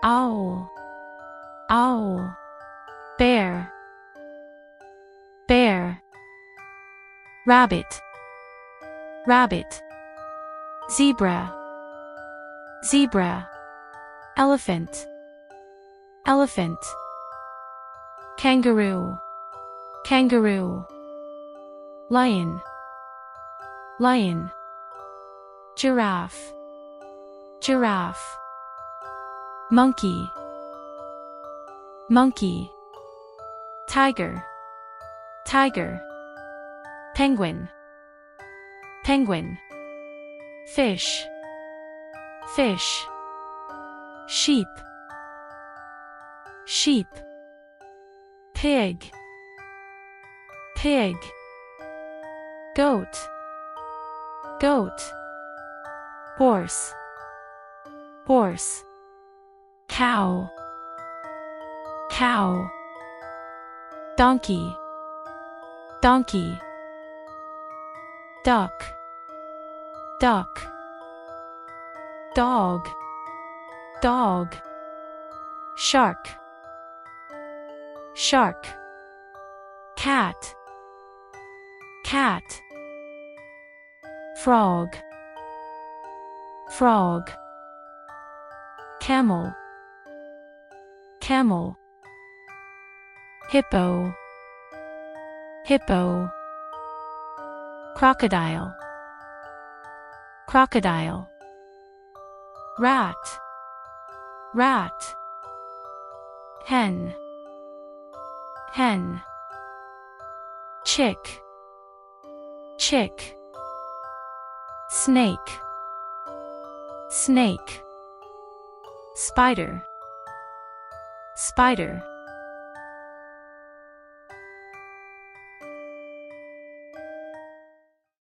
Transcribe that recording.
owl, owl. Bear, bear. Rabbit, rabbit. Zebra, zebra. Elephant, elephant. Kangaroo, kangaroo. Lion, lion. Giraffe, giraffe. Monkey, monkey. Tiger, tiger. Penguin, penguin. Fish, fish. Sheep, sheep. Pig, pig. Goat, goat. Horse, horse. Cow, cow. Donkey, donkey. Duck, duck. Dog, dog. Shark, shark. Cat, cat. Frog, frog. Camel, camel. Hippo, hippo. Crocodile, crocodile. Rat, rat. Hen, hen. Chick, chick. Snake, snake. Spider, spider.